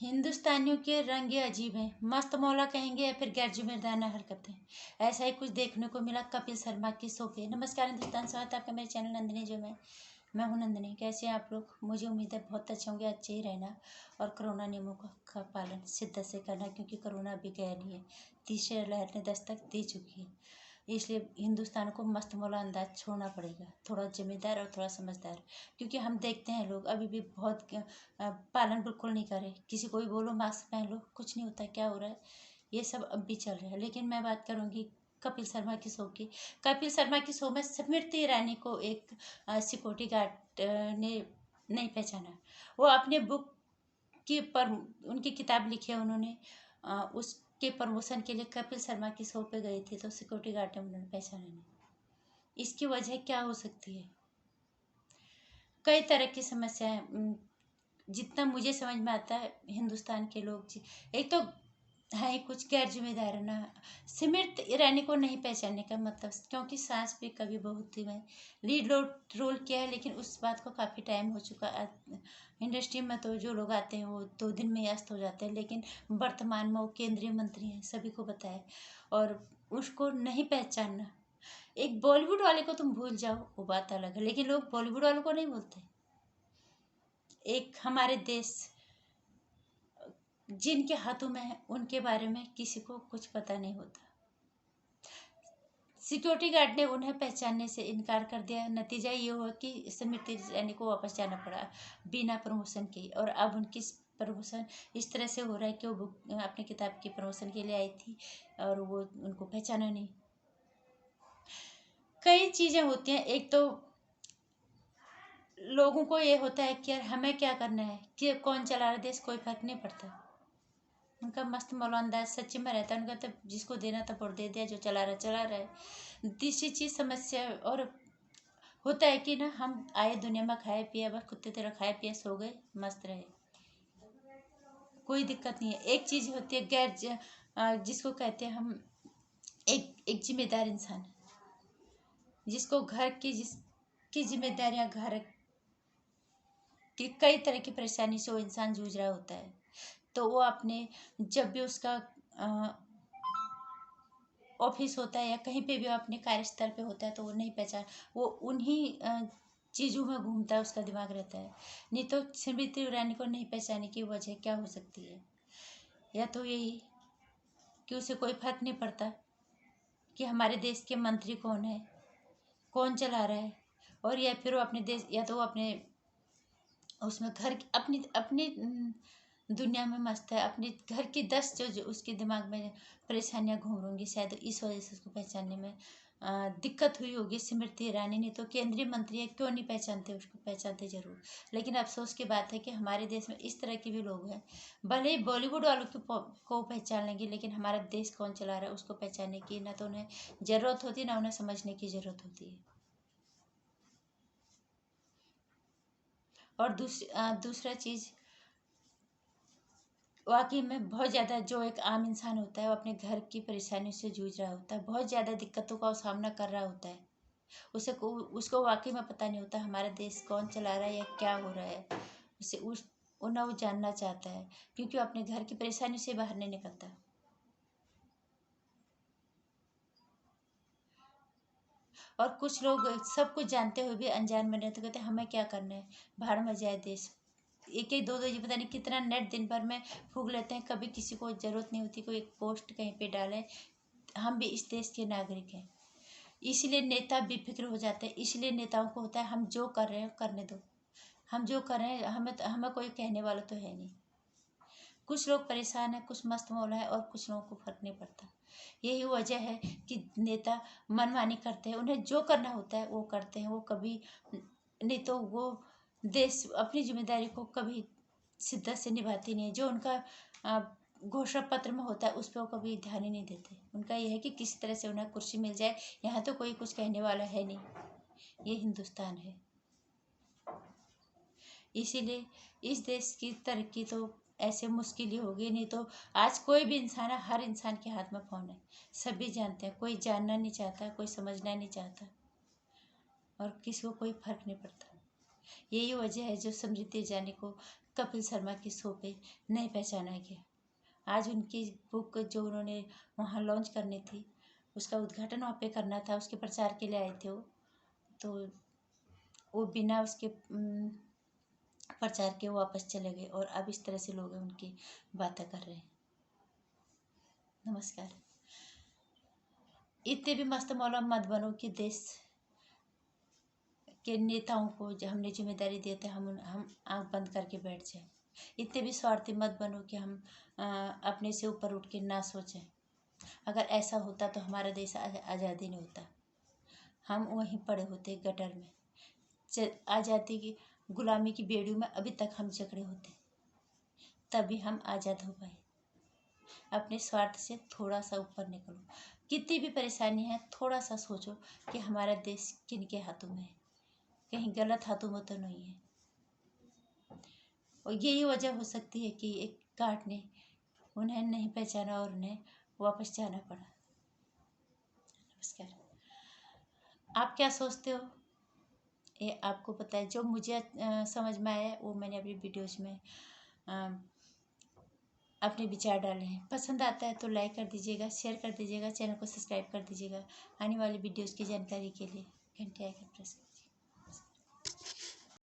हिंदुस्तानियों के रंग ये अजीब हैं, मस्त मौला कहेंगे या फिर गैर जिम्मेदाराना हरकतें। ऐसा ही कुछ देखने को मिला कपिल शर्मा की शो पे। नमस्कार हिंदुस्तान, स्वागत है आपका मेरे चैनल नंदिनी जो मैं हूं नंदिनी। कैसे हैं आप लोग? मुझे उम्मीद है बहुत अच्छे होंगे। अच्छे ही रहना और कोरोना नियमों का पालन शिद्दत से करना, क्योंकि कोरोना अभी गया नहीं है। तीसरी लहर ने दस्तक दे चुकी है, इसलिए हिंदुस्तान को मस्त मौला अंदाज छोड़ना पड़ेगा, थोड़ा जिम्मेदार और थोड़ा समझदार। क्योंकि हम देखते हैं लोग अभी भी बहुत पालन बिल्कुल नहीं करे। किसी को भी बोलो मास्क पहन लो, कुछ नहीं होता। क्या हो रहा है? ये सब अब भी चल रहा है। लेकिन मैं बात करूंगी कपिल शर्मा की शो की। कपिल शर्मा की शो में स्मृति ईरानी को एक सिक्योरिटी गार्ड ने नहीं पहचाना। वो अपने बुक की पर उनकी किताब लिखी है उन्होंने, उसके प्रमोशन के लिए कपिल शर्मा की शो पे गई थी, तो सिक्योरिटी गार्ड ने उन्होंने पहचाना नहीं। इसकी वजह क्या हो सकती है? कई तरह की समस्याएं। जितना मुझे समझ में आता है, हिंदुस्तान के लोग एक तो है कुछ गैर जिम्मेदार ना। स्मृति ईरानी को नहीं पहचानने का मतलब, क्योंकि सास भी कभी बहू थी में लीड रोल किया है, लेकिन उस बात को काफ़ी टाइम हो चुका। इंडस्ट्री में तो जो लोग आते हैं वो 2 दिन में ही अस्त हो जाते हैं, लेकिन वर्तमान में वो केंद्रीय मंत्री हैं, सभी को पता है। और उसको नहीं पहचानना, एक बॉलीवुड वाले को तुम भूल जाओ वो बात अलग है, लेकिन लोग बॉलीवुड वालों को नहीं भूलते। एक हमारे देश जिनके हाथों में है उनके बारे में किसी को कुछ पता नहीं होता। सिक्योरिटी गार्ड ने उन्हें पहचानने से इनकार कर दिया। नतीजा ये हुआ कि स्मृति ईरानी को वापस जाना पड़ा बिना प्रमोशन के। और अब उनकी प्रमोशन इस तरह से हो रहा है कि वो अपनी किताब की प्रमोशन के लिए आई थी और वो उनको पहचाना नहीं। कई चीज़ें होती हैं। एक तो लोगों को ये होता है कि यार हमें क्या करना है, कि कौन चला रहा है देश, कोई फर्क नहीं पड़ता। उनका मस्त मौला अंदाज सच्ची में रहता है। उनका तो जिसको देना था वोट दे दिया, जो चला रहा है चला रहा है। तीसरी चीज़ समस्या और होता है कि ना, हम आए दुनिया में खाए पिए, बस कुत्ते तरह खाए पिए सो गए, मस्त रहे, कोई दिक्कत नहीं है। एक चीज़ होती है जिसको कहते हैं हम एक जिम्मेदार इंसान, जिसको घर की जिसकी जिम्मेदारियां, घर की कई तरह की परेशानी से वो इंसान जूझ रहा होता है, तो वो अपने जब भी उसका ऑफिस होता है या कहीं पे भी अपने कार्यस्थल पे होता है, तो वो नहीं पहचान, वो उन्हीं चीज़ों में घूमता है, उसका दिमाग रहता है। नहीं तो स्मृति ईरानी को नहीं पहचानने की वजह क्या हो सकती है? या तो यही कि उसे कोई फर्क नहीं पड़ता कि हमारे देश के मंत्री कौन है, कौन चला रहा है, और या फिर वो अपने देश, या तो वो अपने उसमें घर अपनी अपनी दुनिया में मस्त है। अपने घर की 10 जो उसके दिमाग में परेशानियां घूम रही होंगी, शायद इस वजह से उसको पहचानने में दिक्कत हुई होगी। स्मृति ईरानी ने तो केंद्रीय मंत्री है, क्यों नहीं पहचानते? उसको पहचानते जरूर। लेकिन अफसोस की बात है कि हमारे देश में इस तरह के भी लोग हैं। भले ही बॉलीवुड वालों को पहचान लेंगे, लेकिन हमारा देश कौन चला रहा है उसको पहचानने की ना तो उन्हें ज़रूरत होती, ना उन्हें समझने की ज़रूरत होती है। और दूसरा चीज़, वाकई में बहुत ज़्यादा जो एक आम इंसान होता है, वो अपने घर की परेशानियों से जूझ रहा होता है, बहुत ज़्यादा दिक्कतों का सामना कर रहा होता है। उसको वाकई में पता नहीं होता हमारा देश कौन चला रहा है या क्या हो रहा है। वो ना वो जानना चाहता है, क्योंकि वो अपने घर की परेशानी से बाहर नहीं निकलता। और कुछ लोग सब कुछ जानते हुए भी अनजान में रहते, कहते हैं हमें क्या करना है, भाड़ में जाए देश। एक एक दो दो, ये पता नहीं कितना नेट दिन भर में फूक लेते हैं, कभी किसी को ज़रूरत नहीं होती कोई एक पोस्ट कहीं पे डालें। हम भी इस देश के नागरिक हैं, इसलिए नेता बेफिक्र हो जाते हैं। इसलिए नेताओं को होता है हम जो कर रहे हैं करने दो, हम जो कर रहे हैं, हमें कोई कहने वाला तो है नहीं। कुछ लोग परेशान हैं, कुछ मस्त मौला है, और कुछ लोगों को फर्क नहीं पड़ता। यही वजह है कि नेता मनमानी करते हैं, उन्हें जो करना होता है वो करते हैं। वो कभी नहीं तो वो देश अपनी जिम्मेदारी को कभी शिद्दत से निभाती नहीं है। जो उनका घोषणा पत्र में होता है उस पर वो कभी ध्यान ही नहीं देते। उनका यह है कि किसी तरह से उन्हें कुर्सी मिल जाए, यहाँ तो कोई कुछ कहने वाला है नहीं। ये हिंदुस्तान है, इसीलिए इस देश की तरक्की तो ऐसे मुश्किल ही होगी। नहीं तो आज कोई भी इंसान है, हर इंसान के हाथ में फ़ोन है, सभी जानते हैं। कोई जानना नहीं चाहता, कोई समझना नहीं चाहता, और किसी को कोई फर्क नहीं पड़ता। यही वजह है जो स्मृति ईरानी को कपिल शर्मा के शो पे नहीं पहचाना गया। आज उनकी बुक जो उन्होंने वहाँ लॉन्च करनी थी, उसका उद्घाटन वहाँ पे करना था, उसके प्रचार के लिए आए थे वो, तो वो बिना उसके प्रचार के वापस चले गए और अब इस तरह से लोग उनकी बातें कर रहे हैं। नमस्कार। इतने भी मस्त मौला मत बनो कि देश के नेताओं को जो हमने जिम्मेदारी दी थी हम आंख बंद करके बैठ जाए। इतने भी स्वार्थी मत बनो कि हम अपने से ऊपर उठ के ना सोचें। अगर ऐसा होता तो हमारा देश आज़ादी नहीं होता, हम वहीं पड़े होते गटर में। आज़ादी की गुलामी की बेड़ियों में अभी तक हम जकड़े होते, तभी हम आज़ाद हो पाए। अपने स्वार्थ से थोड़ा सा ऊपर निकलो। कितनी भी परेशानी है, थोड़ा सा सोचो कि हमारा देश किन के हाथों में है, कहीं गलत हाथों में तो नहीं है। और यही वजह हो सकती है कि एक गार्ड ने उन्हें नहीं पहचाना और उन्हें वापस जाना पड़ा। नमस्कार। आप क्या सोचते हो ये आपको पता है। जो मुझे समझ में आया वो मैंने अपनी वीडियोज में अपने विचार डाले हैं। पसंद आता है तो लाइक कर दीजिएगा, शेयर कर दीजिएगा, चैनल को सब्सक्राइब कर दीजिएगा। आने वाली वीडियोज़ की जानकारी के लिए घंटे आइकन प्रेस कीजिए।